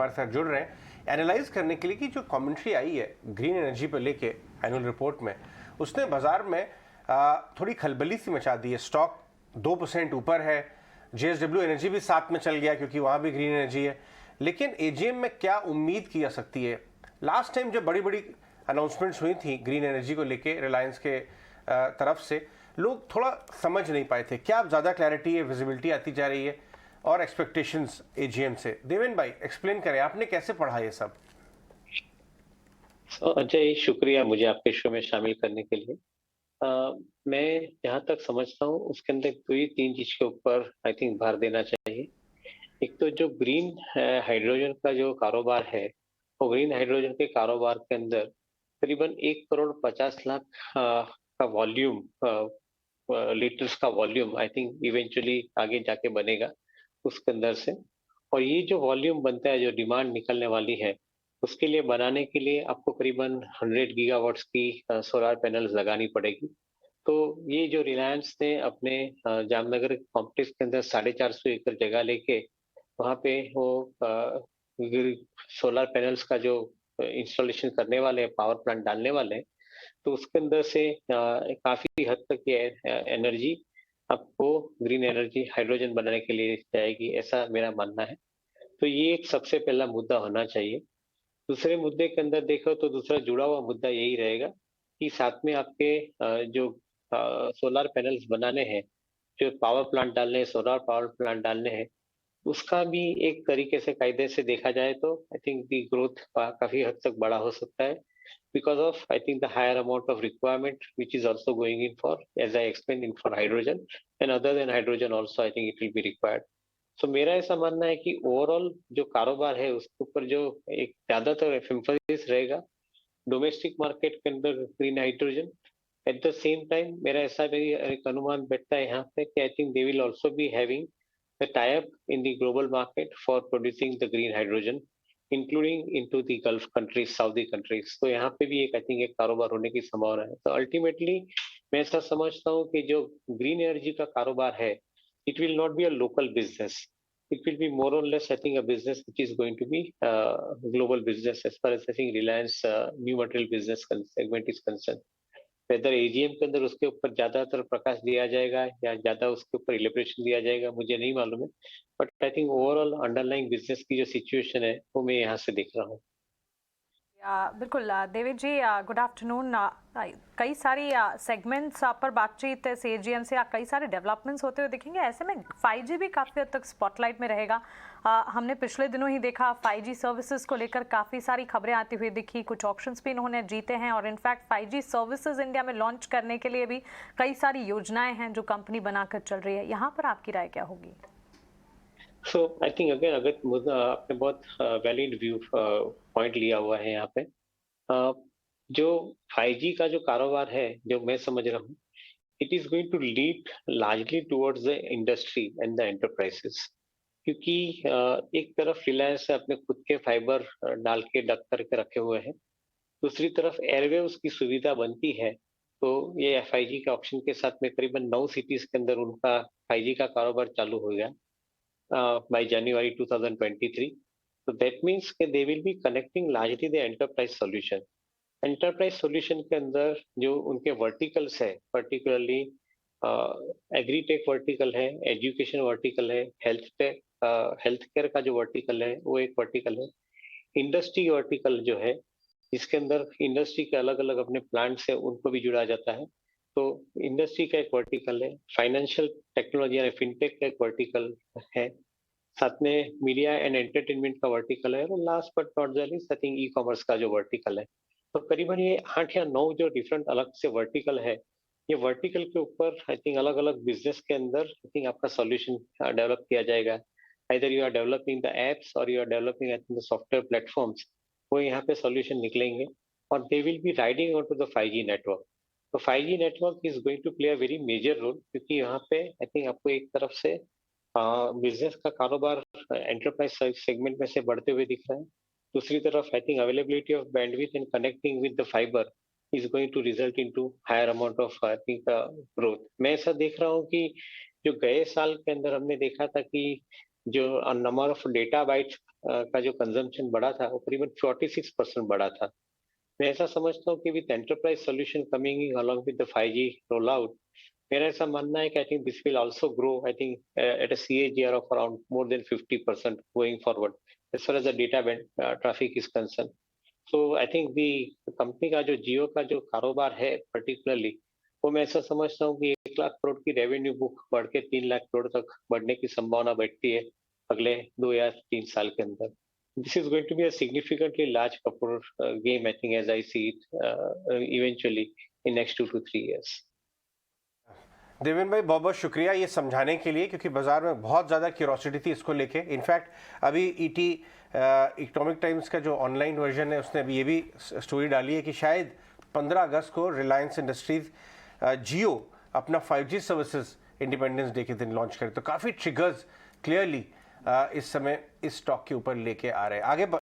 हमारे साथ जुड़ रहे हैं एनालाइज करने के लिए कि जो कमेंट्री आई है ग्रीन एनर्जी पर लेके एनुअल रिपोर्ट में, उसने बाजार में थोड़ी खलबली सी मचा दी है। स्टॉक 2% ऊपर है, JSW एनर्जी भी साथ में चल गया क्योंकि वहाँ भी ग्रीन एनर्जी है। लेकिन एजीएम में क्या उम्मीद की जा सकती है? लास्ट टाइम जब बड़ी बड़ी अनाउंसमेंट्स हुई थी ग्रीन एनर्जी को लेके रिलायंस के तरफ से, लोग थोड़ा समझ नहीं पाए थे। क्या अब ज़्यादा क्लैरिटी है, विजिबिलिटी आती जा रही है और एक्सपेक्टेशंस एजीएम से? देवेंद्र भाई एक्सप्लेन करें, आपने कैसे पढ़ा ये सब? अजय, शुक्रिया मुझे आपके शो में शामिल करने के लिए। मैं जहाँ तक समझता हूँ उसके अंदर दो ही तीन चीज के ऊपर आई थिंक भार देना चाहिए। एक तो जो ग्रीन हाइड्रोजन का जो कारोबार है, वो ग्रीन हाइड्रोजन के कारोबार के अंदर करीबन 1,50,00,000 का वॉल्यूम, लीटर्स का वॉल्यूम आई थिंक इवेंचुअली आगे जाके बनेगा उसके अंदर से। और ये जो वॉल्यूम बनता है, जो डिमांड निकलने वाली है, उसके लिए बनाने के लिए आपको करीबन 100 गीगावाट्स की सोलर पैनल्स लगानी पड़ेगी। तो ये जो रिलायंस ने अपने जामनगर कॉम्प्लेक्स के अंदर 450 एकड़ जगह लेके वहाँ पे वो सोलर पैनल्स का जो इंस्टॉलेशन करने वाले हैं, पावर प्लांट डालने वाले हैं, तो उसके अंदर से काफी हद तक ये एनर्जी आपको ग्रीन एनर्जी हाइड्रोजन बनाने के लिए जाएगी, ऐसा मेरा मानना है। तो ये एक सबसे पहला मुद्दा होना चाहिए। दूसरे मुद्दे के अंदर देखो तो दूसरा जुड़ा हुआ मुद्दा यही रहेगा कि साथ में आपके जो सोलर पैनल्स बनाने हैं, जो पावर प्लांट डालने हैं, सोलर पावर प्लांट डालने हैं, उसका भी एक तरीके से कायदे से देखा जाए तो आई थिंक दी ग्रोथ काफी हद तक बड़ा हो सकता है, because of I think the higher amount of requirement which is also going in for, as I explained, in for hydrogen, and other than hydrogen also I think it will be required. So मेरा ऐसा मानना है कि overall जो कारोबार है उसके ऊपर जो एक ज्यादातर एम्फेसिस रहेगा डोमेस्टिक मार्केट के अंदर green hydrogen. At the same time मेरा ऐसा भी एक अनुमान बैठता है यहाँ पे कि I think they will also be having the tie up in the global market for producing the green hydrogen, including into the Gulf countries, Saudi countries. तो यहाँ पे भी एक आई थिंक एक कारोबार होने की संभावना है। तो अल्टीमेटली मैं ऐसा समझता हूँ कि जो ग्रीन एनर्जी का कारोबार है, it will not be a local business, it will be more or less I think a business which is going to be global business as far as I think Reliance new material business segment is concerned. Whether AGM के अंदर उसके ऊपर ज्यादातर प्रकाश दिया जाएगा या ज्यादा उसके ऊपर इलेबरेशन दिया जाएगा, मुझे नहीं मालूम है, but I think overall underlying business की जो सिचुएशन है वो मैं यहाँ से देख रहा हूँ। बिल्कुल देवेंद्र जी, गुड आफ्टरनून। कई सारी सेगमेंट्स पर बातचीत से एजीएम से कई सारे डेवलपमेंट्स होते हुए दिखेंगे। ऐसे में 5G भी काफ़ी हद तक स्पॉटलाइट में रहेगा। हमने पिछले दिनों ही देखा 5G सर्विसेज को लेकर काफ़ी सारी खबरें आती हुई दिखी, कुछ ऑप्शंस भी इन्होंने जीते हैं और इनफैक्ट 5G सर्विसेज इंडिया में लॉन्च करने के लिए भी कई सारी योजनाएं हैं जो कंपनी बनाकर चल रही है। यहाँ पर आपकी राय क्या होगी? सो आई थिंक अगेन अगर आपने बहुत वैलिड व्यू पॉइंट लिया हुआ है यहाँ पे। जो 5G का जो कारोबार है, जो मैं समझ रहा हूँ, it is going to lead largely towards the industry and the enterprises, क्योंकि एक तरफ रिलायंस अपने खुद के फाइबर डाल के डक करके रखे हुए हैं, दूसरी तरफ एयरवेव्स की सुविधा बनती है। तो ये 5G के ऑप्शन के साथ में करीबन 9 सिटीज के अंदर उनका 5G का कारोबार चालू हो गया by January 2023. So that means कि they will be connecting largely the enterprise solution. Enterprise solution के अंदर जो उनके वर्टिकल्स है, पर्टिकुलरली एग्रीटेक वर्टिकल है, एजुकेशन वर्टिकल है, हेल्थ केयर का जो वर्टिकल है वो एक वर्टिकल है, इंडस्ट्री वर्टिकल जो है इसके अंदर इंडस्ट्री के अलग अलग अपने प्लांट्स है उनको भी जुड़ा जाता है। तो इंडस्ट्री का एक वर्टिकल है, फाइनेंशियल टेक्नोलॉजी यानी फिनटेक का एक वर्टिकल है, साथ में मीडिया एंड एंटरटेनमेंट का वर्टिकल है, और last but not the least I think e commerce का जो वर्टिकल है। तो करीबन ये 8 या 9 जो डिफरेंट अलग से वर्टिकल है, ये वर्टिकल के ऊपर आई थिंक अलग अलग बिजनेस के अंदर आई थिंक आपका सॉल्यूशन डेवलप किया जाएगा। Either you are developing the apps और you are developing I think the software platforms, वो यहाँ पे सॉल्यूशन निकलेंगे और they will be riding on to the 5G network. तो 5G network is going to play a very major role, क्योंकि यहाँ पे आई थिंक आपको एक तरफ से बिजनेस का कारोबार एंटरप्राइज सेगमेंट में से बढ़ते हुए दिख रहा है, दूसरी तरफ I think availability of bandwidth and connecting with the fibre is going to result into higher amount of I think growth. मैं ऐसा देख रहा हूँ कि जो गए साल के अंदर हमने देखा था कि जो नंबर ऑफ डेटा बाइट्स का जो कंजम्पशन बढ़ा था वो करीबन 46% बढ़ा था। मैं ऐसा समझता हूँ कि with enterprise solution coming along with the 5G roll out, मेरा ऐसा मानना है कि I think this will also grow, I think at a CAGR of around more than 50% going forward as far as the data traffic is concern. So I think the company का जो जियो का जो कारोबार है पर्टिकुलरली, वो मैं ऐसा समझता हूँ कि 1 लाख करोड़ की रेवेन्यू बुक बढ़ के 3 लाख करोड़ तक बढ़ने की संभावना बढ़ती है अगले 2 या 3 साल के अंदर। This is going to be a significantly large Kapoor game, I think, as I see it, eventually in next 2 to 3 years. Devendra भाई बहुत बहुत शुक्रिया ये समझाने के लिए, क्योंकि बाजार में बहुत ज़्यादा क्यूरोसिटी थी इसको लेके। इनफैक्ट अभी ET इकोनॉमिक टाइम्स का जो ऑनलाइन वर्जन है उसने अभी ये भी स्टोरी डाली है कि शायद 15 अगस्त को रिलायंस इंडस्ट्रीज जियो अपना 5G सर्विसेज इंडिपेंडेंस डे के दिन लॉन्च करे। तो काफ़ी ट्रिगर्स क्लियरली इस समय इस स्टॉक के ऊपर लेके आ रहे हैं। आगे